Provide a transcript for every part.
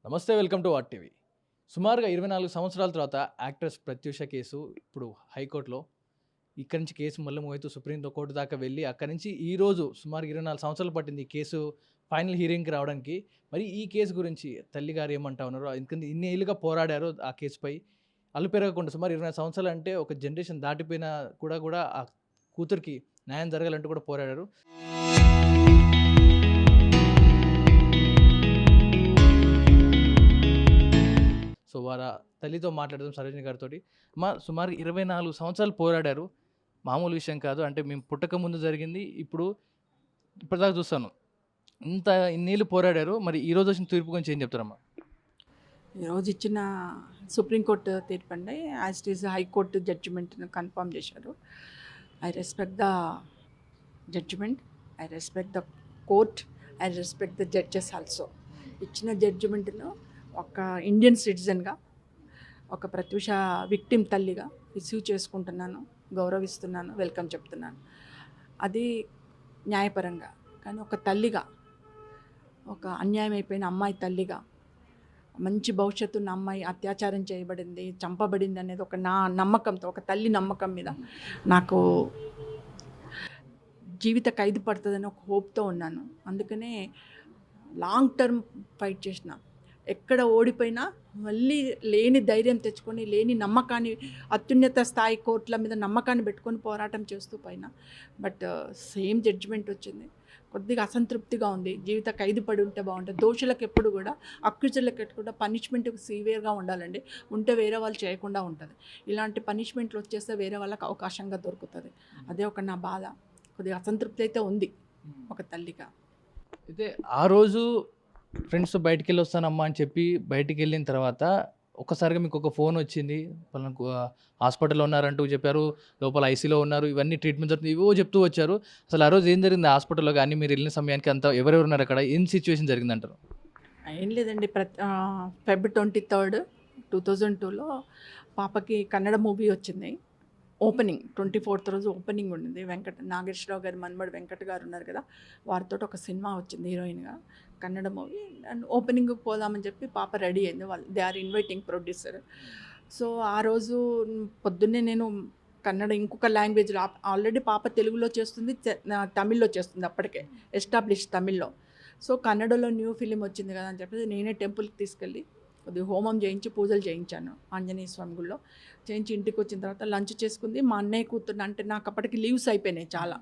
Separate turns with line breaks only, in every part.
నమస్తే, welcome to what TV. సుమారుగా 24 సంవత్సరాల తర్వాత యాక్ట్రెస్ ప్రత్యూష కేసు ఇప్పుడు హైకోర్టులో ఇక్కడి నుంచి కేసు మళ్ళీ మోగుతూ సుప్రీం కోర్టు దాకా వెళ్ళి అక్కడి నుంచి ఈరోజు సుమారు 24 సంవత్సరాలు పట్టింది ఈ కేసు ఫైనల్ హియరింగ్కి రావడానికి. మరి ఈ కేసు గురించి తల్లిగారు ఏమంటా ఉన్నారు, ఎందుకంటే ఇన్ని ఏళ్ళుగా పోరాడారు ఆ కేసుపై. అల్లు పెరగకుండా సుమారు 24 సంవత్సరాలు అంటే ఒక జనరేషన్ దాటిపోయినా కూడా ఆ కూతురికి న్యాయం జరగాలంటూ కూడా పోరాడారు. సో వాళ్ళ తల్లితో మాట్లాడదాం, సరోజిని గారితోటి. అమ్మ, సుమారు 24 సంవత్సరాలు పోరాడారు. మామూలు విషయం కాదు. అంటే మేము పుట్టక ముందు జరిగింది. ఇప్పటిదాకా చూస్తాను. ఇన్నేళ్ళు పోరాడారు. మరి ఈరోజు వచ్చిన తీర్పు గురించి ఏం చెప్తారమ్మా?
ఈరోజు ఇచ్చిన సుప్రీంకోర్టు తీర్పు అండి, యాజ్ ఇట్ ఈస్ హైకోర్టు జడ్జిమెంట్ను కన్ఫర్మ్ చేశారు. I respect the judgement, I respect the court, I respect the judges also. ఇచ్చిన జడ్జిమెంట్ను ఒక ఇండియన్ సిటిజన్గా, ఒక ప్రత్యూష విక్టిమ్ తల్లిగా రిసీవ్ చేసుకుంటున్నాను, గౌరవిస్తున్నాను, వెల్కమ్ చెప్తున్నాను. అది న్యాయపరంగా. కానీ ఒక తల్లిగా, ఒక అన్యాయం అయిపోయిన అమ్మాయి తల్లిగా, మంచి భవిష్యత్తు ఉన్న అమ్మాయి అత్యాచారం చేయబడింది, చంపబడింది అనేది ఒక నా నమ్మకంతో, ఒక తల్లి నమ్మకం మీద నాకు జీవిత ఖైదు పడుతుందని ఒక హోప్తో ఉన్నాను. అందుకనే లాంగ్ టర్మ్ ఫైట్ చేసిన. ఎక్కడ ఓడిపోయినా మళ్ళీ లేని ధైర్యం తెచ్చుకొని, లేని నమ్మకాన్ని, అత్యున్నత స్థాయి కోర్టుల మీద నమ్మకాన్ని పెట్టుకొని పోరాటం చేస్తూ పోయినా. బట్ సేమ్ జడ్జిమెంట్ వచ్చింది. కొద్దిగా అసంతృప్తిగా ఉంది. జీవిత ఖైదు పడి ఉంటే బాగుంటుంది. దోషులకు ఎప్పుడు కూడా, అక్యూజర్లకు కూడా పనిష్మెంట్ సివియర్గా ఉండాలండి. ఉంటే వేరే వాళ్ళు చేయకుండా ఉంటుంది. ఇలాంటి పనిష్మెంట్లు వచ్చేస్తే వేరే వాళ్ళకి అవకాశంగా దొరుకుతుంది. అదే ఒక నా బాధ. కొద్దిగా అసంతృప్తి అయితే ఉంది ఒక తల్లిగా.
అయితే ఆ రోజు ఫ్రెండ్స్తో బయటికి వెళ్ళి వస్తానమ్మా అని చెప్పి బయటికి వెళ్ళిన తర్వాత ఒక్కసారిగా మీకు ఒక ఫోన్ వచ్చింది. వాళ్ళకు హాస్పిటల్లో ఉన్నారంటూ చెప్పారు, లోపల ఐసీలో ఉన్నారు, ఇవన్నీ ట్రీట్మెంట్ జరుగుతుంది, ఇవో చెప్తూ వచ్చారు. అసలు ఆ రోజు ఏం జరిగింది హాస్పిటల్లో? కానీ మీరు వెళ్ళిన సమయానికి అంతా ఎవరెవరు ఉన్నారు అక్కడ? ఏం సిచ్యువేషన్ జరిగిందంటారు?
ఏం లేదండి, ఫెబ్ 23, 2002లో పాపకి కన్నడ మూవీ వచ్చింది. ఓపెనింగ్ 24th రోజు ఓపెనింగ్ ఉండింది. నాగేశ్వరరావు గారి మనమడు వెంకట్ గారు ఉన్నారు కదా, వారితో ఒక సినిమా వచ్చింది హీరోయిన్గా, కన్నడ మూవీ. అండ్ ఓపెనింగ్కి పోదామని చెప్పి పాప రెడీ అయింది. వాళ్ళు they are inviting producer. So ఆ రోజు పొద్దున్నే నేను కన్నడ ఇంకొక లాంగ్వేజ్లో, ఆల్రెడీ పాప తెలుగులో చేస్తుంది, తమిళ్లో చేస్తుంది, అప్పటికే ఎస్టాబ్లిష్ తమిళ్లో. సో కన్నడలో న్యూ ఫిలిం వచ్చింది కదా అని చెప్పేసి నేనే టెంపుల్కి తీసుకెళ్ళి కొద్దిగా హోమం చేయించి పూజలు చేయించాను ఆంజనేయ స్వామి గుళ్ళో. చేయించి ఇంటికి వచ్చిన తర్వాత లంచ్ చేసుకుంది. మా అన్నయ్య కూతురు, అంటే నాకు అప్పటికి లీవ్స్ అయిపోయినాయి చాలా.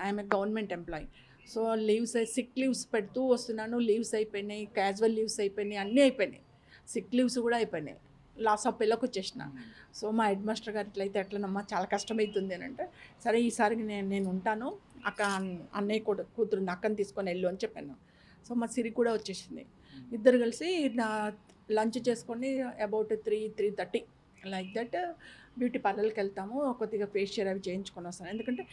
I'm a government employee. So sick leaves పెడుతూ వస్తున్నాను. లీవ్స్ అయిపోయినాయి, క్యాజువల్ లీవ్స్ అయిపోయినాయి, అన్నీ అయిపోయినాయి. సిక్ లీవ్స్ కూడా అయిపోయినాయి. లాస్ ఆఫ్ పిల్లకు వచ్చేసిన. సో మా హెడ్ మాస్టర్ గారు ఇట్లయితే ఎట్లనమ్మా, చాలా కష్టమవుతుంది అని అంటే, సరే ఈసారికి నేను ఉంటాను, అన్నయ్య కూతురు అక్కని తీసుకొని వెళ్ళు అని చెప్పాను. సో మా సిరి కూడా వచ్చేసింది. ఇద్దరు కలిసి లంచ్ చేసుకొని అబౌట్ 3:30 లైక్ దట్ బ్యూటీ పార్లర్కి వెళ్తాము. కొద్దిగా ఫేషియల్ అవి చేయించుకొని వస్తాను. ఎందుకంటే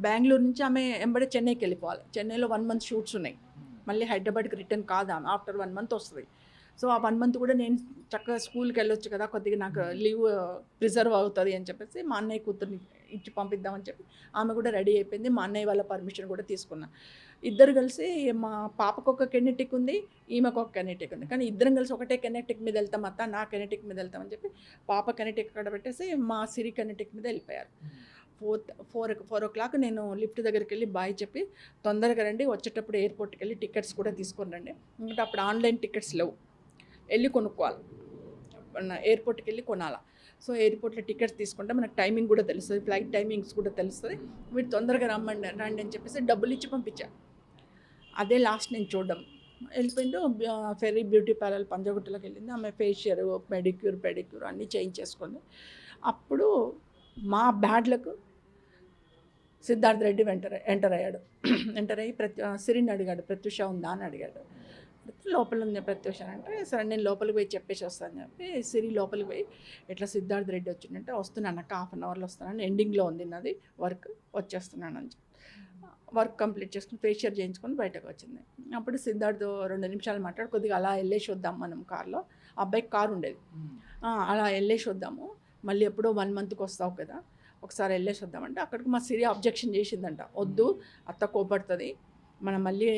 బెంగళూరు నుంచి ఆమె ఎంబడే చెన్నైకి వెళ్ళిపోవాలి. చెన్నైలో 1 month షూట్స్ ఉన్నాయి. మళ్ళీ హైదరాబాద్కి రిటర్న్ కాదు ఆమె, ఆఫ్టర్ 1 month వస్తుంది. సో ఆ 1 month కూడా నేను చక్కగా స్కూల్కి వెళ్ళొచ్చు కదా, కొద్దిగా నాకు లీవ్ ప్రిజర్వ్ అవుతుంది అని చెప్పేసి మా అన్నయ్య కూతుర్ని ఇచ్చి పంపిద్దామని చెప్పి ఆమె కూడా రెడీ అయిపోయింది. మా అన్నయ్య వాళ్ళ పర్మిషన్ కూడా తీసుకున్నా. ఇద్దరు కలిసి, మా పాపకు ఒక కెనెటిక్ ఉంది, ఈమెకు ఒక కెనెటిక్ ఉంది, కానీ ఇద్దరం కలిసి ఒకటే కెనెటిక్ మీద వెళ్తాం, అత్త నా కెనెటిక్ మీద వెళ్తామని చెప్పి పాప కెనెటిక్ అక్కడ పెట్టేసి మా సిరి కెనెటిక్ మీద వెళ్ళిపోయారు. 4 o'clock నేను లిఫ్ట్ దగ్గరికి వెళ్ళి బాయ్ చెప్పి, తొందరగా రండి, వచ్చేటప్పుడు ఎయిర్పోర్ట్కి వెళ్ళి టికెట్స్ కూడా తీసుకొని రండి, ఎందుకంటే అప్పుడు ఆన్లైన్ టికెట్స్ లేవు, వెళ్ళి కొనుక్కోవాలి, ఎయిర్పోర్ట్కి వెళ్ళి కొనాలా. సో ఎయిర్పోర్ట్లో టికెట్స్ తీసుకుంటే మనకు టైమింగ్ కూడా తెలుస్తుంది, ఫ్లైట్ టైమింగ్స్ కూడా తెలుస్తుంది, మీరు తొందరగా రండి అని చెప్పేసి డబ్బులు ఇచ్చి పంపించాను. అదే లాస్ట్ నేను చూడడం. వెళ్ళిపోయిండు. ఫెర్రీ బ్యూటీ పార్లర్ పంజగుట్టలోకి వెళ్ళింది. ఆమె ఫేషియల్, పెడిక్యూర్ అన్నీ చేయించేసుకుంది. అప్పుడు మా బ్యాడ్లకు సిద్ధార్థ్ రెడ్డి ఎంటర్ అయ్యాడు. ఎంటర్ అయ్యి సిరిని అడిగాడు, ప్రత్యూష ఉందా అని అడిగాడు. లోపల ఉంది ప్రత్యూష అంటే, సరే నేను లోపలికి పోయి చెప్పేసి వస్తాను అని చెప్పి సిరి లోపలికి పోయి, ఇట్లా సిద్ధార్థ్ రెడ్డి వచ్చిందంటే, వస్తున్నాను అక్క, 1/2 hourలో వస్తున్నాను, ఎండింగ్లో ఉంది నాది వర్క్, వచ్చేస్తున్నాను అని చెప్పి వర్క్ కంప్లీట్ చేసుకుని ఫేషియల్ చేయించుకొని బయటకు వచ్చింది. అప్పుడు సిద్ధార్థ్ 2 నిమిషాలు మాట్లాడి, కొద్దిగా అలా వెళ్ళేసి వద్దాం మనం కార్లో, అబ్బాయికి కారు ఉండేది, అలా వెళ్ళేసి వద్దాము, మళ్ళీ ఎప్పుడో 1 monthకి వస్తావు కదా, ఒకసారి వెళ్ళేసి వద్దామంటే, అక్కడికి మా సిరి అబ్జెక్షన్ చేసిందంట, వద్దు అత్త కోపడుతుంది, మనం మళ్ళీ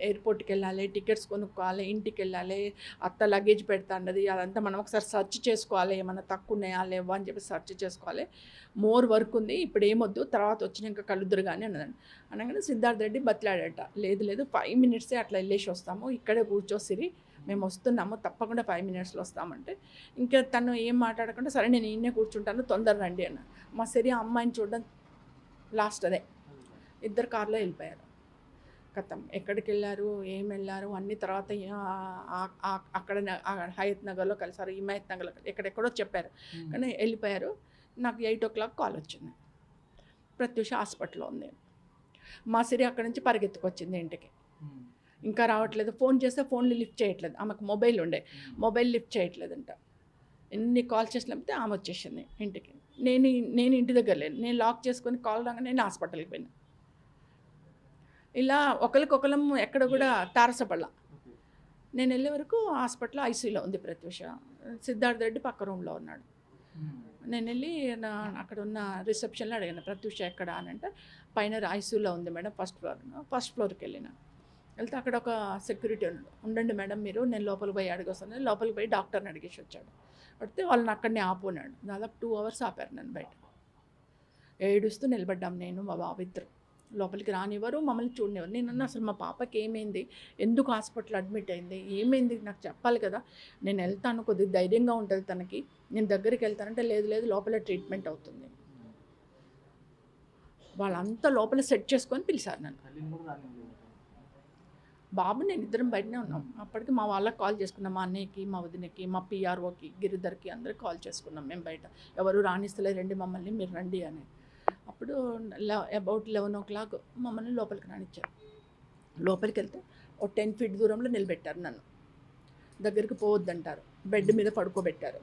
ఎయిర్పోర్ట్కి వెళ్ళాలి, టికెట్స్ కొనుక్కోవాలి, ఇంటికి వెళ్ళాలి, అత్త లగేజ్ పెడతాండది, అదంతా మనం ఒకసారి సెర్చ్ చేసుకోవాలి, ఏమన్నా తక్కువ ఉన్నాయా లేవా అని చెప్పి సెర్చ్ చేసుకోవాలి. మోర్ వర్క్ ఉంది, ఇప్పుడు ఏమొద్దు, తర్వాత వచ్చినాక కలుద్దురు కానీ అన్నదండి. అనగానే సిద్ధార్థ రెడ్డి బతిలాడట, లేదు లేదు 5 మినిట్సే అట్లా వెళ్ళేసి వస్తాము, ఇక్కడే కూర్చోసిరి, మేము వస్తున్నాము, తప్పకుండా 5 మినిట్స్లో వస్తామంటే ఇంకా తను ఏం మాట్లాడకుండా సరే నేను ఈయనే కూర్చుంటాను, తొందర రండి అన్న. మా సిరి ఆ అమ్మాయిని చూడడం లాస్ట్ అదే. ఇద్దరు కార్లో వెళ్ళిపోయారు. కథం ఎక్కడికి వెళ్ళారు, ఏం వెళ్ళారు అన్ని తర్వాత అక్కడ హయత్ నగర్లో కలిసారు, హిమాయత్ నగర్లో ఎక్కడెక్కడో చెప్పారు, కానీ వెళ్ళిపోయారు. నాకు 8 o'clock కాల్ వచ్చింది, ప్రత్యూష హాస్పిటల్లో ఉంది. మా సిరి అక్కడి నుంచి పరిగెత్తుకొచ్చింది ఇంటికి, ఇంకా రావట్లేదు, ఫోన్ చేస్తే ఫోన్లు లిఫ్ట్ చేయట్లేదు, ఆమెకు మొబైల్ ఉండే, మొబైల్ లిఫ్ట్ చేయట్లేదంట. ఎన్ని కాల్ చేసినప్పుడు ఆమె వచ్చేసింది ఇంటికి. నేను ఇంటి దగ్గర లేను, నేను లాక్ చేసుకొని కాల్ రాగానే నేను హాస్పిటల్కి పోయినా. ఇలా ఒకరికొకరం ఎక్కడ కూడా తారసపడలా. నేను వెళ్ళే వరకు హాస్పిటల్ ఐసీయూలో ఉంది ప్రత్యూష, సిద్ధార్థ రెడ్డి పక్క రూమ్లో ఉన్నాడు. నేను వెళ్ళి అక్కడ ఉన్న రిసెప్షన్లో అడిగాను ప్రత్యూష ఎక్కడ అని అంటే, పైన ఐసీయూలో ఉంది మేడం, ఫస్ట్ ఫ్లోర్కి వెళ్ళిన. వెళ్తే అక్కడ ఒక సెక్యూరిటీ ఉండండి మేడం మీరు, నేను లోపలికి పోయి అడిగొస్తాను. లోపలికి పోయి డాక్టర్ని అడిగేసి వచ్చాడు. పడితే వాళ్ళని అక్కడనే ఆపున్నాడు. దాదాపు 2 hours ఆపారు నన్ను బయట. ఏడుస్తూ నిలబడ్డాం నేను మా బాబు ఇద్దరు. లోపలికి రానివ్వరు, మమ్మల్ని చూడనివ్వరు. నేను అసలు మా పాపకి ఏమైంది, ఎందుకు హాస్పిటల్ అడ్మిట్ అయింది, ఏమైంది నాకు చెప్పాలి కదా, నేను వెళ్తాను, కొద్దిగా ధైర్యంగా ఉంటుంది తనకి, నేను దగ్గరికి వెళ్తానంటే లేదు లేదు లోపల ట్రీట్మెంట్ అవుతుంది. వాళ్ళంతా లోపల సెట్ చేసుకొని పిలిచారు నన్ను. బాబు నేను ఇద్దరం బయటనే ఉన్నాం. అప్పటికి మా వాళ్ళకి కాల్ చేసుకున్నాం, మా అన్నయ్యకి, మా వదినకి, మా పిఆర్ఓకి, గిరిధర్కి అందరికి కాల్ చేసుకున్నాం మేము బయట. ఎవరు రాణిస్తలేదు, రండి మమ్మల్ని, మీరు రండి అని. అప్పుడు అబౌట్ 11 o'clock మమ్మల్ని లోపలికి రానిచ్చారు. లోపలికి వెళ్తే ఒక 10 feet దూరంలో నిలబెట్టారు నన్ను, దగ్గరికి పోవద్దంటారు, బెడ్ మీద పడుకోబెట్టారు.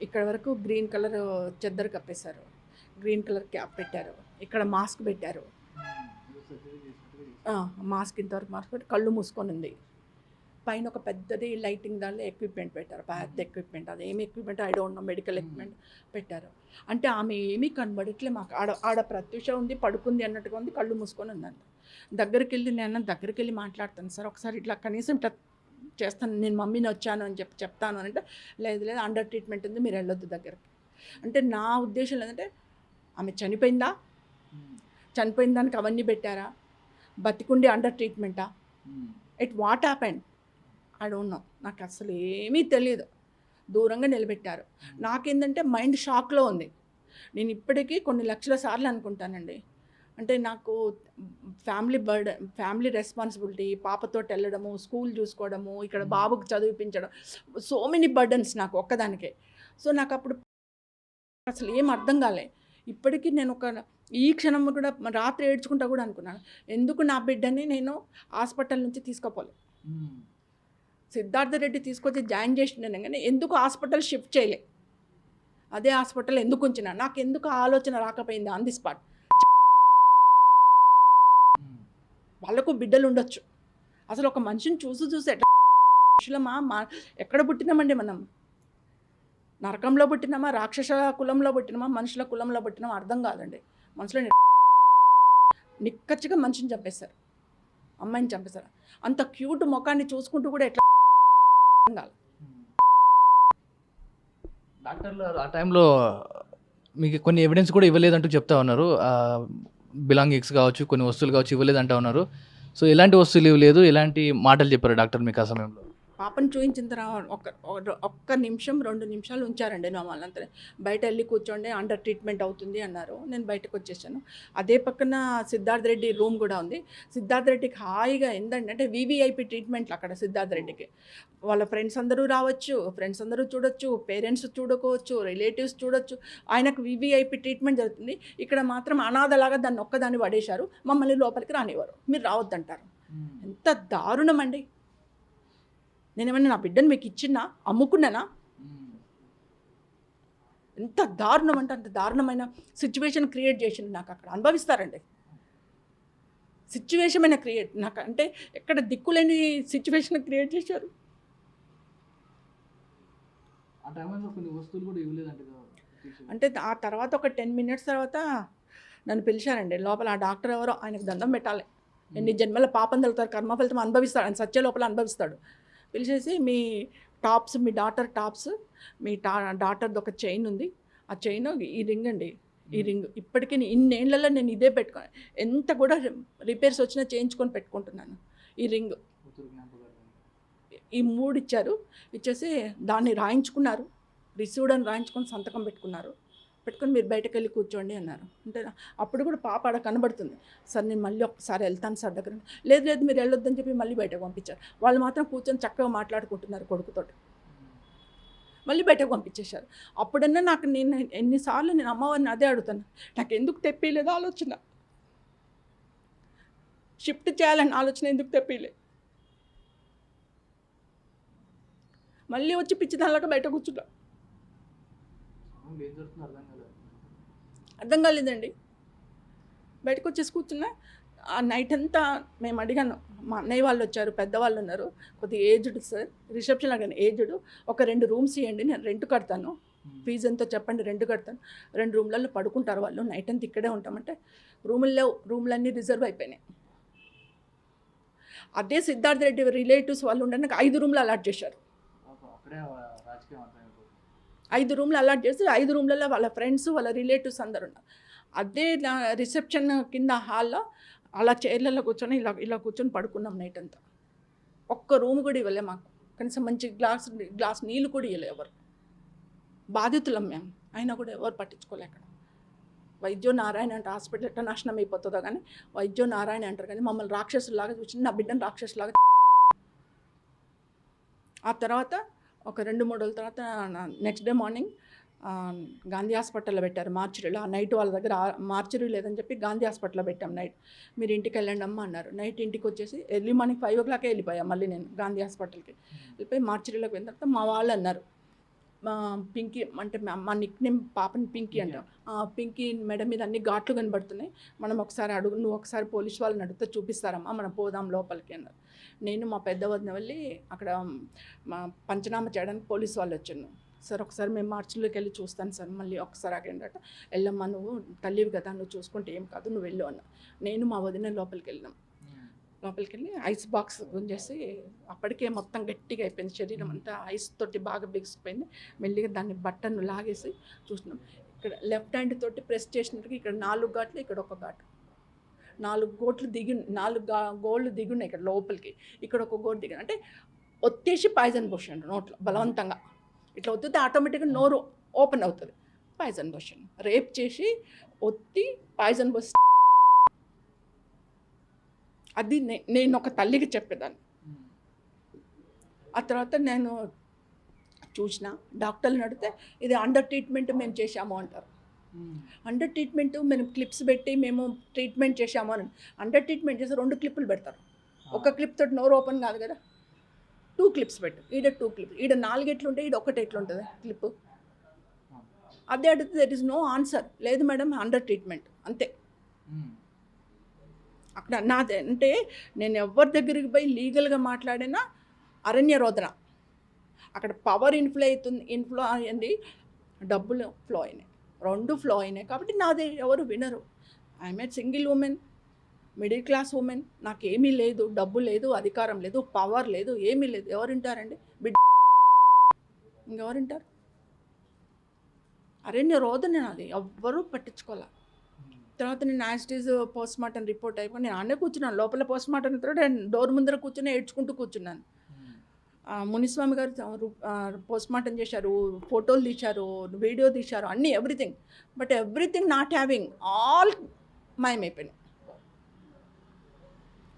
ఇక్కడ వరకు గ్రీన్ కలర్ చెద్దరు కప్పేశారు, గ్రీన్ కలర్ క్యాప్ పెట్టారు, ఇక్కడ మాస్క్ పెట్టారు, మాస్క్ ఇంతవరకు మాస్క్ పెట్టి కళ్ళు మూసుకొని ఉంది. పైన ఒక పెద్దది లైటింగ్ దానిలో ఎక్విప్మెంట్ పెట్టారు, పెద్ద ఎక్విప్మెంట్, అది ఏమి equipment I don't no, medical equipment పెట్టారు. అంటే ఆమె ఏమీ కనబడట్లే మాకు, ఆడ ప్రత్యూష ఉంది, పడుకుంది అన్నట్టుగా ఉంది, కళ్ళు మూసుకొని ఉందంట. దగ్గరికి వెళ్ళి నేను దగ్గరికి వెళ్ళి మాట్లాడతాను సార్, ఒకసారి ఇట్లా కనీసం ఇట్లా చేస్తాను, నేను మమ్మీని వచ్చాను అని చెప్తాను అని అంటే, లేదు లేదు అండర్ ట్రీట్మెంట్ ఉంది, మీరు వెళ్ళొద్దు దగ్గరికి. అంటే నా ఉద్దేశం లేదంటే ఆమె చనిపోయిన దానికి అవన్నీ పెట్టారా, బతికుండి అండర్ ట్రీట్మెంటా, what happened I don't know, నాకు అసలు ఏమీ తెలియదు. దూరంగా నిలబెట్టారు. నాకేంటంటే మైండ్ షాక్లో ఉంది. నేను ఇప్పటికీ కొన్ని లక్షల సార్లు అనుకుంటానండి, అంటే నాకు ఫ్యామిలీ రెస్పాన్సిబిలిటీ, పాపతో వెళ్ళడము, స్కూల్ చూసుకోవడము, ఇక్కడ బాబుకి చదివించడం, సో మెనీ బర్డన్స్ నాకు ఒక్కదానికే. సో నాకు అప్పుడు అసలు ఏం అర్థం కాలే. ఇప్పటికీ నేను ఈ క్షణం కూడా రాత్రి ఏడ్చుకుంటా కూడా అనుకున్నాను, ఎందుకు నా బిడ్డని నేను హాస్పిటల్ నుంచి తీసుకోపోలే. సిద్ధార్థ రెడ్డి తీసుకొచ్చి జాయిన్ చేసినాను కానీ ఎందుకు హాస్పిటల్ షిఫ్ట్ చేయలే, అదే హాస్పిటల్ ఎందుకు ఉంచినా, నాకు ఎందుకు ఆలోచన రాకపోయింది ఆన్ ది స్పాట్. వాళ్ళకు బిడ్డలు ఉండొచ్చు, అసలు ఒక మనిషిని చూసి ఎట్లా మనుషులమా, ఎక్కడ పుట్టినామండి మనం, నరకంలో పుట్టినామా, రాక్షస కులంలో పుట్టినామా, మనుషుల కులంలో పుట్టినామా అర్థం కాదండి. మనుషులని నిక్కచ్చిగా మనిషిని చంపేశారు, అమ్మాయిని చంపేశారు. అంత క్యూట్ ముఖాన్ని చూసుకుంటూ కూడా ఎట్లా కాదు.
డాక్టర్లు ఆ టైంలో మీకు కొన్ని ఎవిడెన్స్ కూడా ఇవ్వలేదంటూ చెప్తా ఉన్నారు, బిలాంగింగ్స్ కావచ్చు, కొన్ని వస్తువులు కావచ్చు ఇవ్వలేదంటా ఉన్నారు. సో ఎలాంటి వస్తువులు ఇవ్వలేదు, ఎలాంటి మాటలు చెప్పారు డాక్టర్ మీకు ఆ సమయంలో?
పాపను చూపించిన తర్వాత ఒక్క నిమిషం 2 నిమిషాలు ఉంచారండి నా వాళ్ళంతా. బయట వెళ్ళి కూర్చోండి, అండర్ ట్రీట్మెంట్ అవుతుంది అన్నారు. నేను బయటకు వచ్చేసాను. అదే పక్కన సిద్ధార్థ రెడ్డి రూమ్ కూడా ఉంది. సిద్ధార్థ రెడ్డికి హాయిగా ఏంటంటే వివిఐపి ట్రీట్మెంట్లు అక్కడ సిద్ధార్థ రెడ్డికి. వాళ్ళ ఫ్రెండ్స్ అందరూ రావచ్చు, ఫ్రెండ్స్ అందరూ చూడొచ్చు, పేరెంట్స్ చూడకోవచ్చు, రిలేటివ్స్ చూడొచ్చు. ఆయనకు వివిఐపి ట్రీట్మెంట్ జరుగుతుంది. ఇక్కడ మాత్రం అనాథలాగా దాన్ని ఒక్కదాన్ని పడేశారు, మమ్మల్ని లోపలికి రానివ్వరు, మీరు రావద్దంటారు. ఎంత దారుణం అండి. నేనేమన్నా నా బిడ్డను మీకు ఇచ్చినా, అమ్ముకున్నానా? ఎంత దారుణం అంటే అంత దారుణమైన సిచ్యువేషన్ క్రియేట్ చేసింది నాకు అక్కడ. అనుభవిస్తారండి సిచ్యువేషన్ అయినా క్రియేట్, నాకు అంటే ఎక్కడ దిక్కులేని సిచ్యువేషన్ క్రియేట్ చేశారు. అంటే ఆ తర్వాత ఒక 10 minutes తర్వాత నన్ను పిలిచారండి లోపల. ఆ డాక్టర్ ఎవరో, ఆయనకు దండం పెట్టాలి, ఎన్ని జన్మల పాపం తగ్గుతారు, కర్మఫలితం అనుభవిస్తాడు, ఆయన సత్య లోపల అనుభవిస్తాడు. పిలిచేసి మీ టాప్స్, మీ డాటర్ టాప్స్, మీ డాటర్ది ఒక చైన్ ఉంది, ఆ చైన్ ఈ రింగ్ అండి, ఈ రింగ్ ఇప్పటికీ ఇన్నేళ్లలో నేను ఇదే పెట్టుకున్నాను, ఎంత కూడా రిపేర్స్ వచ్చినా చేయించుకొని పెట్టుకుంటున్నాను ఈ రింగ్. ఈ 3 ఇచ్చారు. ఇచ్చేసి దాన్ని రాయించుకున్నారు, రిసీవ్డ్ అని రాయించుకొని సంతకం పెట్టుకొని మీరు బయటకు వెళ్ళి కూర్చోండి అన్నారు. అంటే అప్పుడు కూడా పాప ఆడ కనబడుతుంది. సార్ నేను మళ్ళీ ఒక్కసారి వెళ్తాను సార్ దగ్గర. లేదు మీరు వెళ్ళొద్దని చెప్పి మళ్ళీ బయటకు పంపించారు. వాళ్ళు మాత్రం కూర్చొని చక్కగా మాట్లాడుకుంటున్నారు కొడుకుతోటి. మళ్ళీ బయటకు పంపించేశారు. అప్పుడన్నా నాకు నేను ఎన్నిసార్లు నేను అమ్మవారిని అదే అడుగుతాను, నాకు ఎందుకు తెప్పిలేదు ఆలోచన, షిఫ్ట్ చేయాలని ఆలోచన ఎందుకు తెప్పిలే. మళ్ళీ వచ్చి పిచ్చిదానిలాగా బయట కూర్చున్నా. అర్థం కాలేదండి. బయటకు వచ్చేసి కూర్చున్నా. ఆ నైట్ అంతా మేము అడిగాను, మా అన్నయ్య వాళ్ళు వచ్చారు, పెద్దవాళ్ళు ఉన్నారు, కొద్దిగా ఏజ్డ్ సార్, రిసెప్షన్ అడిగాను, ఏజ్డ్, ఒక 2 రూమ్స్ ఇవ్వండి, నేను రెంట్ కడతాను, ఫీజు ఎంతో చెప్పండి, రెంట్ కడతాను, 2 రూమ్లలో పడుకుంటారు వాళ్ళు, నైట్ అంతా ఇక్కడే ఉంటామంటే రూమ్లన్నీ రిజర్వ్ అయిపోయినాయి. అదే సిద్ధార్థ రెడ్డి రిలేటివ్స్ వాళ్ళు ఉండే నాకు 5 రూమ్లు అలాట్ చేశారు. 5 రూమ్లు అలాట్ చేసి 5 రూమ్లలో వాళ్ళ ఫ్రెండ్స్, వాళ్ళ రిలేటివ్స్ అందరు ఉన్నారు. అదే రిసెప్షన్ కింద హాల్లో అలా చైర్లలో కూర్చొని ఇలా కూర్చొని పడుకున్నాం నైట్ అంతా. ఒక్క రూమ్ కూడా ఇవ్వలే మాకు, కనీసం మంచి గ్లాస్ నీళ్ళు కూడా ఇవ్వలే ఎవరు. బాధితులం మేము, అయినా కూడా ఎవరు పట్టించుకోలే. అక్కడ వైద్యో నారాయణ అంటే హాస్పిటల్ ఎట్లా నాశనం అయిపోతుందో కానీ వైద్యో నారాయణ అంటారు, కానీ మమ్మల్ని రాక్షసులాగా చూసి నా బిడ్డను రాక్షసులాగా. ఆ తర్వాత ఒక 2-3 రోజుల తర్వాత నెక్స్ట్ డే మార్నింగ్ గాంధీ హాస్పిటల్లో పెట్టారు, మార్చురీలో. ఆ నైట్ వాళ్ళ దగ్గర మార్చురీ లేదని చెప్పి గాంధీ హాస్పిటల్లో పెట్టాం. నైట్ మీరు ఇంటికి వెళ్ళండి అమ్మ అన్నారు. నైట్ ఇంటికి వచ్చేసి ఎర్లీ మార్నింగ్ 5 o'clock వెళ్ళిపోయాం. మళ్ళీ నేను గాంధీ హాస్పిటల్కి వెళ్ళిపోయి మార్చురీలోకి వెళ్ళిన తర్వాత మా వాళ్ళు అన్నారు, పింకీ అంటే మా నిక్ నేమ్ పాపని పింకీ అంటాం, పింకీ మెడ మీద అన్ని ఘాట్లు కనబడుతున్నాయి, మనం ఒకసారి నువ్వు ఒకసారి పోలీస్ వాళ్ళని అడిగితే చూపిస్తారమ్మా, మనం పోదాం లోపలికి అన్నారు. నేను మా పెద్ద వదిన వెళ్ళి అక్కడ మా పంచనామా చేయడానికి పోలీస్ వాళ్ళు వచ్చాను. సార్ ఒకసారి మేము మార్చిలోకి వెళ్ళి చూస్తాను సార్, మళ్ళీ ఒకసారి ఆగండట, వెళ్ళమ్మా నువ్వు తల్లివి కదా, నువ్వు చూసుకుంటే ఏం కాదు, నువ్వు వెళ్ళు అన్నా. నేను మా వదిన లోపలికి వెళ్ళినాం. లోపలికి వెళ్ళి ఐస్ బాక్స్ గుంజేసి, అప్పటికే మొత్తం గట్టిగా అయిపోయింది, శరీరం అంతా ఐస్ తోటి బాగా బిగిసిపోయింది. మెల్లిగా దాన్ని బట్టను లాగేసి చూసినాం. ఇక్కడ లెఫ్ట్ హ్యాండ్ తోటి ప్రెస్ చేసినట్టుగా ఇక్కడ 4 ఘాట్లు, ఇక్కడ 1 ఘాటు, 4 గోళ్ళు దిగున్నాయి ఇక్కడ లోపలికి, ఇక్కడ 1 గోటు దిగాను. అంటే ఒత్తేసి పాయిజన్ పోషండు నోట్లో బలవంతంగా. ఇట్లా ఒత్తితే ఆటోమేటిక్గా నోరు ఓపెన్ అవుతుంది. పాయిజన్ పోషన్ రేప్ చేసి ఒత్తి పాయిజన్ పోసి, అది నేను ఒక తల్లికి చెప్పేదాన్ని. ఆ తర్వాత నేను చూసిన డాక్టర్ని అడిగితే ఇది అండర్ ట్రీట్మెంట్ మేము చేశాము అంటారు. అండర్ ట్రీట్మెంట్ మేము క్లిప్స్ పెట్టి మేము ట్రీట్మెంట్ చేశాము అని. అండర్ ట్రీట్మెంట్ చేసి 2 క్లిప్పులు పెడతారు. ఒక క్లిప్ తోటి నోరు ఓపెన్ కాదు కదా, 2 క్లిప్స్ పెట్టు. ఈడ 2 క్లిప్స్, ఈడ 4 ఎట్లుంటాయి, ఈడ 1 ఎట్లుంటుంది క్లిప్. అదే అడిగితే దట్ ఈస్ నో ఆన్సర్. లేదు మేడం అండర్ ట్రీట్మెంట్ అంతే. అక్కడ నాదే అంటే నేను ఎవరి దగ్గరికి పోయి లీగల్గా మాట్లాడినా అరణ్య రోదన. అక్కడ పవర్ ఇన్ఫ్లో అయింది, డబ్బులు ఫ్లో అయినాయి, 2 ఫ్లో అయినాయి. కాబట్టి నాదే ఎవరు వినరు. I'm a single women, middle class women, నాకేమీ లేదు, డబ్బు లేదు, అధికారం లేదు, పవర్ లేదు, ఏమీ లేదు. ఎవరు వింటారండి? ఇంకెవరు వింటారు? అరణ్య రోదన నాది, ఎవ్వరూ పట్టించుకోలే. తర్వాత నేను యాస్టీజ్ పోస్ట్ మార్టం రిపోర్ట్ అయిపోయి నేను అన్నీ కూర్చున్నాను లోపల. పోస్ట్ మార్టం తర్వాత డోర్ ముందర కూర్చొని ఏడ్చుకుంటూ కూర్చున్నాను. మునిస్వామి గారు పోస్ట్ మార్టం చేశారు, ఫోటోలు తీశారు, వీడియో తీశారు, అన్నీ everything. But everything not having, all మాయమైపోయినాయి.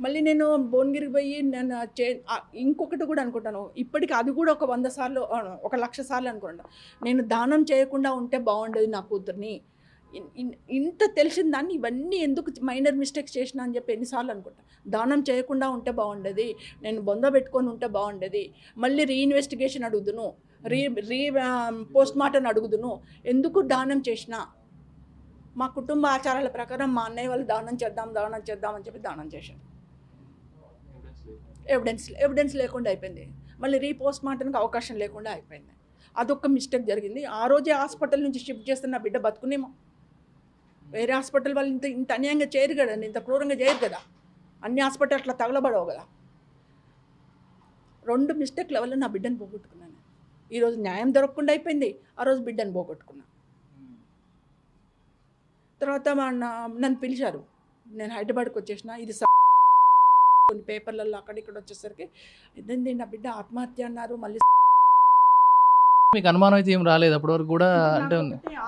మళ్ళీ నేను భువనగిరికి పోయి నేను ఇంకొకటి కూడా అనుకుంటాను, ఇప్పటికి అది కూడా ఒక 100 సార్లు 1,00,000 సార్లు అనుకుంటా, నేను దానం చేయకుండా ఉంటే బాగుండేది నా కూతుర్ని. ఇంత తెలిసిన దాన్ని ఇవన్నీ ఎందుకు మైనర్ మిస్టేక్స్ చేసినా అని చెప్పి ఎన్నిసార్లు అనుకుంటా. దానం చేయకుండా ఉంటే బాగుండేది, నేను బొంద పెట్టుకొని ఉంటే బాగుండేది, మళ్ళీ రీఇన్వెస్టిగేషన్ అడుగుదును, పోస్ట్ మార్టం అడుగుదును, ఎందుకు దానం చేసినా. మా కుటుంబ ఆచారాల ప్రకారం మా అన్నయ్య వాళ్ళు దానం చేద్దాం అని చెప్పి దానం చేశారు. ఎవిడెన్స్ లేకుండా అయిపోయింది. మళ్ళీ రీపోస్ట్ మార్టంకి అవకాశం లేకుండా అయిపోయింది. అదొక మిస్టేక్ జరిగింది. ఆ రోజే హాస్పిటల్ నుంచి షిఫ్ట్ చేస్తే నా బిడ్డ బతుకునేమో. వేరే హాస్పిటల్ వాళ్ళు ఇంత అన్యాయంగా చేయరు కదండి, ఇంత క్రూరంగా చేయరు కదా. అన్ని హాస్పిటల్ అట్లా తగలబడవు కదా. 2 మిస్టేక్ల వల్ల నా బిడ్డను పోగొట్టుకున్నాను. ఈరోజు న్యాయం దొరకకుండా అయిపోయింది, ఆ రోజు బిడ్డను పోగొట్టుకున్నాను. తర్వాత నన్ను పిలిచారు, నేను హైదరాబాద్కి వచ్చేసిన. ఇది కొన్ని పేపర్లలో అక్కడిక్కడ వచ్చేసరికి ఇదేంటి నా బిడ్డ ఆత్మహత్య అన్నారు. మళ్ళీ
మీకు అనుమానం అయితే ఏం రాలేదు అప్పటి వరకు కూడా? అంటే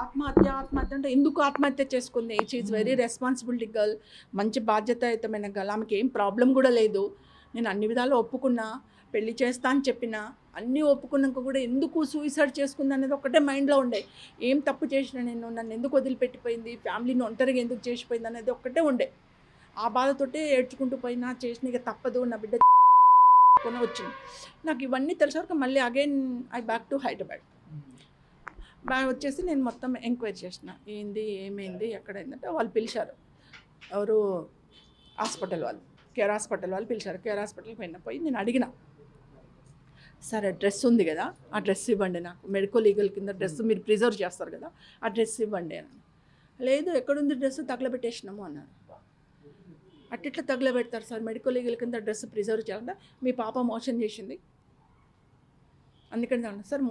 ఆత్మహత్య అంటే ఎందుకు ఆత్మహత్య చేసుకుంది? She is very responsibility girl, మంచి బాధ్యతాయుతమైన గర్ల్, ఆమెకి ఏం ప్రాబ్లం కూడా లేదు. నేను అన్ని విధాలు ఒప్పుకున్నా, పెళ్లి చేస్తా అని చెప్పిన, అన్నీ ఒప్పుకున్నాక కూడా ఎందుకు సూసైడ్ చేసుకుంది అనేది ఒకటే మైండ్లో ఉండే. ఏం తప్పు చేసిన నేను, నన్ను ఎందుకు వదిలిపెట్టిపోయింది, ఫ్యామిలీని ఒంటరిగా ఎందుకు చేసిపోయింది అనేది ఒకటే ఉండే. ఆ బాధతోటే ఏడ్చుకుంటూ పోయినా, చేసిన ఇక తప్పదు, నా బిడ్డ వచ్చింది. నాకు ఇవన్నీ తెలిసేవరకు మళ్ళీ again I back to Hyderabad. Back వచ్చేసి నేను మొత్తం ఎంక్వైరీ చేసిన, ఏంది ఏమైంది ఎక్కడైందంటే వాళ్ళు పిలిచారు. ఎవరు హాస్పిటల్ వాళ్ళు, కేర్ హాస్పిటల్ వాళ్ళు పిలిచారు. కేర్ హాస్పిటల్కి పోయి నేను అడిగిన, సరే డ్రెస్ ఉంది కదా, ఆ డ్రెస్ ఇవ్వండి నాకు, మెడికల్ లీగల్ కింద డ్రెస్ మీరు ప్రిజర్వ్ చేస్తారు కదా, ఆ డ్రెస్ ఇవ్వండి అని. లేదు ఎక్కడుంది డ్రెస్, తగలబెట్టేసినాము అన్నారు. అట్టిట్లా తగలబెడతారు సార్, మెడికల్ లీగల్ కింద డ్రెస్ ప్రిజర్వ్ చేయాలంటే మీ పాప మోషన్ చేసింది అందుకని సార్.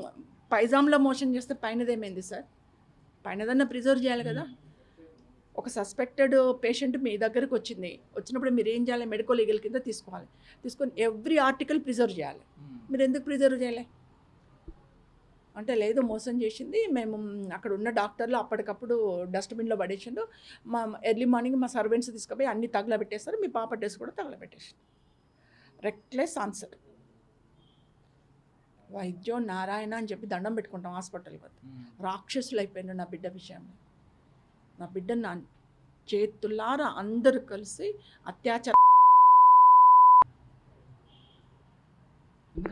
పైజామ్లో మోషన్ చేస్తే పైనదేమైంది సార్, పైనదన్నా ప్రిజర్వ్ చేయాలి కదా. ఒక సస్పెక్టెడ్ పేషెంట్ మీ దగ్గరకు వచ్చినప్పుడు మీరు ఏం చేయాలి, మెడికల్ లీగల్ కింద తీసుకొని ఎవ్రీ ఆర్టికల్ ప్రిజర్వ్ చేయాలి. మీరు ఎందుకు ప్రిజర్వ్ చేయలే అంటే, లేదు మోసం చేసింది, మేము అక్కడ ఉన్న డాక్టర్లు అప్పటికప్పుడు డస్ట్బిన్లో పడేసిండు, మా ఎర్లీ మార్నింగ్ మా సర్వెంట్స్ తీసుకుపోయి అన్ని తగలబెట్టేస్తారు, మీ పాప డ్రెస్ కూడా తగలబెట్టేసింది. Reckless answer. వైద్యో నారాయణ అని చెప్పి దండం పెట్టుకుంటాం హాస్పిటల్కి వద్ద. రాక్షసులు అయిపోయిండు నా బిడ్డ విషయంలో. నా బిడ్డను నా చేతులారా అందరూ కలిసి అత్యాచారం.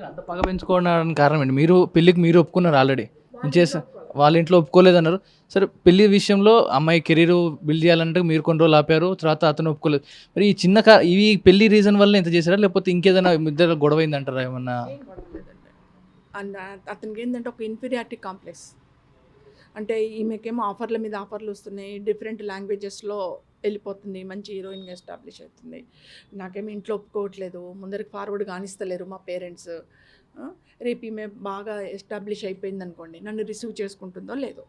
అంత పగ పెంచుకోవడానికి కారణం ఏంటి? మీరు పెళ్ళికి మీరు ఒప్పుకున్నారు ఆల్రెడీ, చేసా వాళ్ళ ఇంట్లో ఒప్పుకోలేదన్నారు. సరే పెళ్లి విషయంలో అమ్మాయి కెరీర్ బిల్డ్ చేయాలంటే మీరు కొన్ని రోజులు ఆపారు, తర్వాత అతను ఒప్పుకోలేదు. మరి ఈ ఈ పెళ్లి రీజన్ వల్ల ఇంత చేశారా, లేకపోతే ఇంకేదైనా ఇద్దరు గొడవ అయిందంటారా ఏమన్నా?
అండ్ అతనికి ఏంటంటే ఒక ఇన్ఫీరియారిటీ కాంప్లెక్స్. అంటే ఈమెకేమో ఆఫర్ల మీద ఆఫర్లు వస్తున్నాయి, డిఫరెంట్ లాంగ్వేజెస్లో వెళ్ళిపోతుంది, మంచి హీరోయిన్గా ఎస్టాబ్లిష్ అవుతుంది. నాకేమో ఇంట్లో ఒప్పుకోవట్లేదు, ముందరికి ఫార్వర్డ్ కానిస్తలేరు మా పేరెంట్స్. రేపు ఈమె బాగా ఎస్టాబ్లిష్ అయిపోయింది అనుకోండి, నన్ను రిసీవ్ చేసుకుంటుందో లేదో,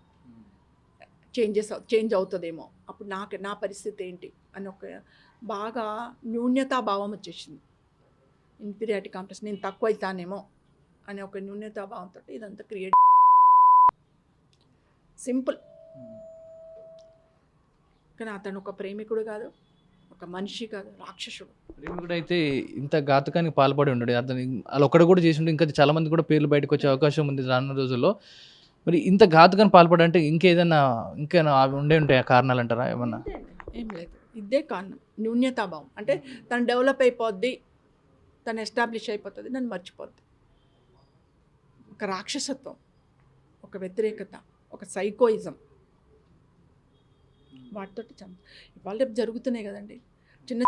చేంజ్ అవుతుందేమో, అప్పుడు నా పరిస్థితి ఏంటి అని ఒక బాగా న్యూన్యతాభావం వచ్చేసింది. ఇన్ఫీరియారిటీ కాంప్లెక్స్, నేను తక్కువ అవుతానేమో అనే ఒక న్యూన్యతాభావంతో ఇదంతా క్రియేట్. సింపుల్. కానీ అతను ఒక ప్రేమికుడు కాదు, ఒక మనిషి కాదు, రాక్షసుడు.
ప్రేమికుడు అయితే ఇంత ఘాతకానికి పాల్పడి ఉండడు. అతను వాళ్ళు ఒక్కడు కూడా చేసి ఉంటే ఇంకా చాలా మంది కూడా పేర్లు బయటకు వచ్చే అవకాశం ఉంది రానున్న రోజుల్లో. మరి ఇంత ఘాతకాన్ని పాల్పడంటే ఇంకా ఉండే ఉంటాయి కారణాలు అంటారా ఏమన్నా?
ఏం లేదు, ఇదే కారణం. న్యూన్యతాభావం అంటే తను డెవలప్ అయిపోద్ది, తను ఎస్టాబ్లిష్ అయిపోతుంది, నన్ను మర్చిపోద్ది. ఒక రాక్షసత్వం, ఒక వ్యతిరేకత, ఒక సైకోయిజం, వాటితో ఇవాళ రేపు జరుగుతున్నాయి కదండి. చిన్న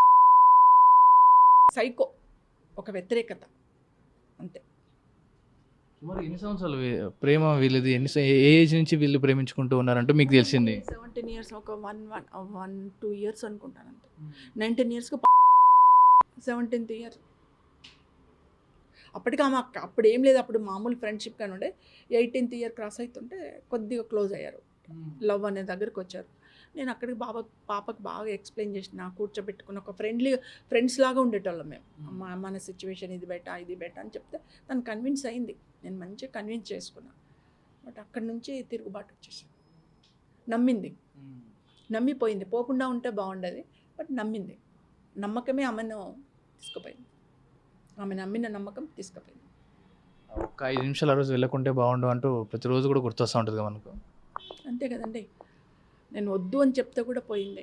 సైకో, ఒక వ్యతిరేకత, అంతే.
మరి ఎన్ని సంవత్సరాలు ప్రేమ వీళ్ళది? ఏ ఏజ్ నుంచి వీళ్ళు ప్రేమించుకుంటూ ఉన్నారంటూ మీకు తెలిసింది?
17 years, ఒక 1-2 years అనుకుంటాను అంతే. 19 yearsకి 17th year. అప్పటికి ఆమె అప్పుడు ఏం లేదు, అప్పుడు మామూలు ఫ్రెండ్షిప్ కానీ ఉండే. 18th year క్రాస్ అవుతుంటే కొద్దిగా క్లోజ్ అయ్యారు, లవ్ అనే దగ్గరికి వచ్చారు. నేను అక్కడికి పాపకు బాగా ఎక్స్ప్లెయిన్ చేసిన, కూర్చోబెట్టుకుని ఒక ఫ్రెండ్స్ లాగా ఉండేటోళ్ళం మేము. మన సిచ్యువేషన్ ఇది బెటా అని చెప్తే తను కన్విన్స్ అయింది, నేను మంచిగా కన్విన్స్ చేసుకున్నాను. బట్ అక్కడి నుంచి తిరుగుబాటు వచ్చేసింది. నమ్మిపోయింది, పోకుండా ఉంటే బాగుండేది, బట్ నమ్మింది. నమ్మకమే ఆమెను తీసుకుపోయింది, ఆమె నమ్మిన నమ్మకం తీసుకుపోయింది.
ఒక 5 నిమిషాలు ఆ రోజు వెళ్ళకుంటే బాగుండు అంటూ ప్రతిరోజు కూడా గుర్తొస్తూ ఉంటుంది మనకు.
అంతే కదండి, నేను వద్దు అని చెప్తే కూడా పోయింది.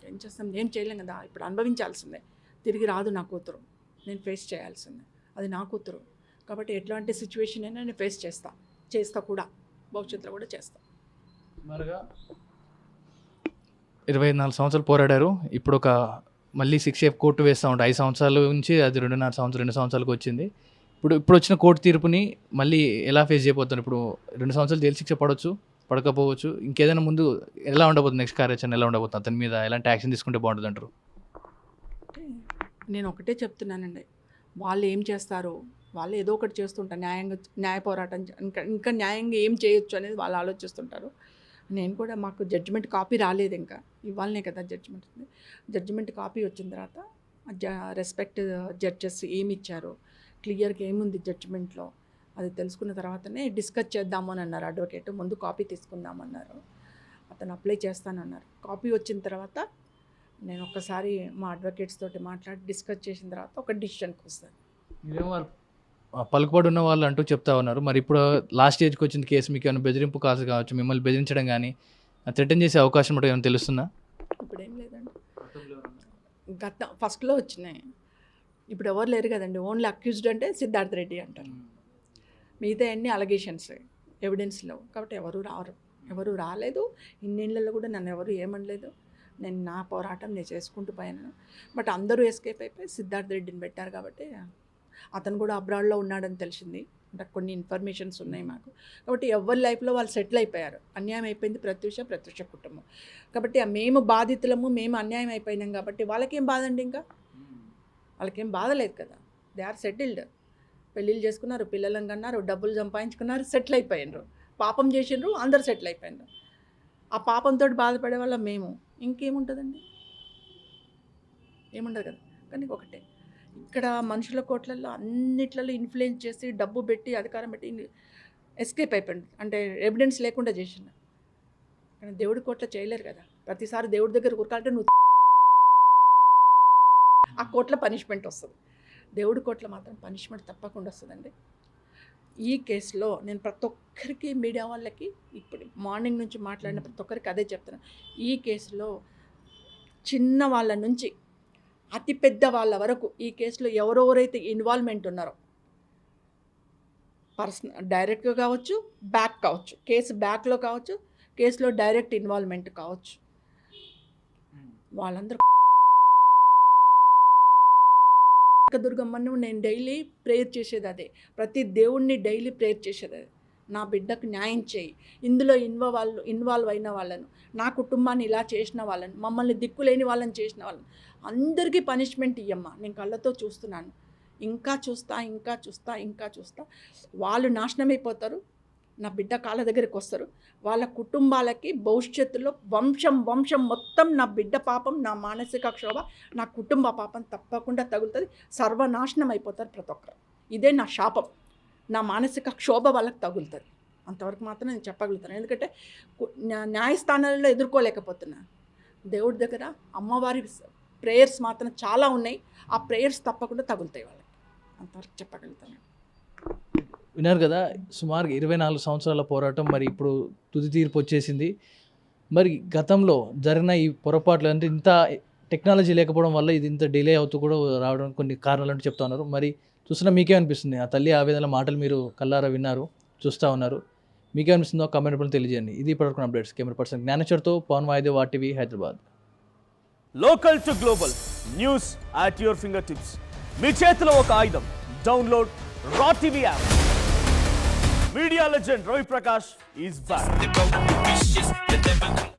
ఏం చేస్తాం, ఏం చేయలేం కదా, ఇప్పుడు అనుభవించాల్సిందే. తిరిగి రాదు నా కూతురు, నేను ఫేస్ చేయాల్సిందే, అది నా కూతురు కాబట్టి ఎట్లాంటి సిచ్యువేషన్ అయినా నేను ఫేస్ చేస్తా కూడా, భవిష్యత్తులో కూడా చేస్తా.
మరుగా 24 సంవత్సరాలు పోరాడారు, ఇప్పుడు ఒక మళ్ళీ 6 కోర్టు వేస్తూ ఉంటాయి. 5 సంవత్సరాల నుంచి అది 2 సంవత్సరాలకు వచ్చింది. ఇప్పుడు వచ్చిన కోర్టు తీర్పుని మళ్ళీ ఎలా ఫేస్ చేయబోతున్నారు? ఇప్పుడు 2 సంవత్సరాలు జైలు శిక్ష పడకపోవచ్చు, ఇంకేదైనా ముందు ఎలా ఉండబోతుంది, నెక్స్ట్ కార్యాచరణ ఎలా ఉండబోతుంది, అతని మీద ఎలాంటి యాక్షన్ తీసుకుంటే బాగుంటుంది అంటారు?
కాబట్టి నేను ఒకటే చెప్తున్నానండి, వాళ్ళు ఏం చేస్తారు, వాళ్ళు ఏదో ఒకటి చేస్తుంటారు, న్యాయ పోరాటం ఇంకా న్యాయంగా ఏం చేయొచ్చు అనేది వాళ్ళు ఆలోచిస్తుంటారు. నేను కూడా మాకు జడ్జిమెంట్ కాపీ రాలేదు, ఇంకా ఇవ్వాలనే కదా జడ్జిమెంట్ కాపీ వచ్చిన తర్వాత రెస్పెక్ట్ జడ్జెస్ ఏమి ఇచ్చారు, క్లియర్గా ఏముంది జడ్జిమెంట్లో అది తెలుసుకున్న తర్వాతనే డిస్కస్ చేద్దాము అని అన్నారు అడ్వకేట్. ముందు కాపీ తీసుకుందామన్నారు, అతను అప్లై చేస్తానన్నారు. కాపీ వచ్చిన తర్వాత నేను ఒక్కసారి మా అడ్వకేట్స్ తోటి మాట్లాడి డిస్కస్ చేసిన తర్వాత ఒక డిసిషన్కి వస్తాను.
మీరేమో పలుకుబడి ఉన్న వాళ్ళు అంటూ చెప్తా ఉన్నారు. మరి ఇప్పుడు లాస్ట్ స్టేజ్కి వచ్చిన కేసు మీకు ఏమైనా బెదిరింపు కాల్స్ కావచ్చు, మిమ్మల్ని బెదిరించడం కానీ థ్రెటన్ చేసే అవకాశం ఉంటుంది ఏమైనా తెలుస్తుందా?
ఇప్పుడు ఏం లేదండి, ఫస్ట్లో వచ్చినాయి, ఇప్పుడు ఎవరు లేరు కదండి. ఓన్లీ అక్యూజ్డ్ అంటే సిద్ధార్థ్ రెడ్డి అంటారు, మిగతా అన్ని అలిగేషన్స్ ఎవిడెన్స్ లేవు. కాబట్టి ఎవరు రాలేదు. ఇన్నేళ్ళలో కూడా నన్ను ఎవరు ఏమనలేదు. నేను నా పోరాటం నేను చేసుకుంటూ పోయాను. బట్ అందరూ ఎస్కేప్ అయిపోయి సిద్ధార్థ్ రెడ్డిని పెట్టారు కాబట్టి అతను కూడా అబ్రాడ్లో ఉన్నాడని తెలిసింది. అంటే కొన్ని ఇన్ఫర్మేషన్స్ ఉన్నాయి మాకు. కాబట్టి ఎవరి లైఫ్లో వాళ్ళు సెటిల్ అయిపోయారు. అన్యాయం అయిపోయింది ప్రత్యూష కుటుంబం. కాబట్టి మేము బాధితులము, మేము అన్యాయం అయిపోయినాం కాబట్టి వాళ్ళకేం బాధ అండి, ఇంకా వాళ్ళకేం బాధ లేదు కదా. దే ఆర్ సెటిల్డ్, పెళ్ళిళ్ళు చేసుకున్నారు, పిల్లలను కన్నారు, డబ్బులు సంపాదించుకున్నారు, సెటిల్ అయిపోయినారు. పాపం చేసిండ్రు, అందరు సెటిల్ అయిపోయినారు. ఆ పాపంతో బాధపడే వాళ్ళ మేము ఇంకేముంటుందండి, ఏముండదు కదా. కానీ ఒకటే, ఇక్కడ మనుషుల కోట్లలో అన్నిట్లలో ఇన్ఫ్లుయెన్స్ చేసి డబ్బు పెట్టి అధికారం పెట్టి ఎస్కేప్ అయిపోయింది. అంటే ఎవిడెన్స్ లేకుండా చేసిన. కానీ దేవుడి కోట్ల చేయలేరు కదా. ప్రతిసారి దేవుడి దగ్గర కూరకాలంటే నువ్వు ఆ కోట్ల పనిష్మెంట్ వస్తుంది. దేవుడి కోట్ల మాత్రం పనిష్మెంట్ తప్పకుండా వస్తుందండి. ఈ కేసులో నేను ప్రతి ఒక్కరికి, మీడియా వాళ్ళకి, ఇప్పుడు మార్నింగ్ నుంచి మాట్లాడిన ప్రతి ఒక్కరికి అదే చెప్తున్నాను. ఈ కేసులో చిన్న వాళ్ళ నుంచి అతి పెద్ద వాళ్ళ వరకు ఈ కేసులో ఎవరెవరైతే ఇన్వాల్వ్మెంట్ ఉన్నారో, డైరెక్ట్గా కావచ్చు, బ్యాక్ కావచ్చు, కేసు బ్యాక్లో కావచ్చు, కేసులో డైరెక్ట్ ఇన్వాల్వ్మెంట్ కావచ్చు, వాళ్ళందరూ దుర్గమ్మను నేను డైలీ ప్రేయర్ చేసేది అదే. ప్రతి దేవుణ్ణి డైలీ ప్రేయర్ చేసేది అదే. నా బిడ్డకు న్యాయం చేయి, ఇందులో ఇన్వాల్వ్ అయిన వాళ్ళను, నా కుటుంబాన్ని ఇలా చేసిన వాళ్ళను, మమ్మల్ని దిక్కులేని వాళ్ళని చేసిన వాళ్ళని అందరికీ పనిష్మెంట్ ఇయ్యమ్మా. నేను కళ్ళతో చూస్తున్నాను, ఇంకా చూస్తా. వాళ్ళు నాశనం అయిపోతారు, నా బిడ్డ కాళ్ళ దగ్గరికి వస్తారు. వాళ్ళ కుటుంబాలకి భవిష్యత్తులో వంశం మొత్తం నా బిడ్డ పాపం, నా మానసిక క్షోభ, నా కుటుంబ పాపం తప్పకుండా తగులుతుంది. సర్వనాశనం అయిపోతారు ప్రతి ఒక్కరు. ఇదే నా శాపం. నా మానసిక క్షోభ వాళ్ళకి తగులుతుంది. అంతవరకు మాత్రం నేను చెప్పగలుగుతాను. ఎందుకంటే న్యాయస్థానాలలో ఎదుర్కోలేకపోతున్నా. దేవుడి దగ్గర అమ్మవారి ప్రేయర్స్ మాత్రం చాలా ఉన్నాయి. ఆ ప్రేయర్స్ తప్పకుండా తగులుతాయి వాళ్ళకి. అంతవరకు చెప్పగలుగుతాను.
విన్నారు కదా, సుమారుగా 24 సంవత్సరాల పోరాటం మరి ఇప్పుడు తుది తీర్పు వచ్చేసింది. మరి గతంలో జరిగిన ఈ పొరపాట్లు అంటే ఇంత టెక్నాలజీ లేకపోవడం వల్ల ఇది ఇంత డిలే అవుతూ కూడా రావడం కొన్ని కారణాలు అంటూ చెప్తా ఉన్నారు. మరి చూస్తున్నా మీకేమనిపిస్తుంది? ఆ తల్లి ఆవేదన మాటలు మీరు కల్లారా విన్నారు, చూస్తూ ఉన్నారు. మీకేమనిపిస్తుందో కామెంట్ రూపంలో తెలియజేయండి. ఇది ఇప్పటివరకు అప్డేట్స్. కెమెరా పర్సన్ జ్ఞానేశ్వర్తో పవన్ వాయిదే, వాటీవీ, Hyderabad.
Local to global news at your fingertips. మీ చేతిలో ఒక ఆయుధం. Download raw TV app. Media legend Ravi Prakash is back.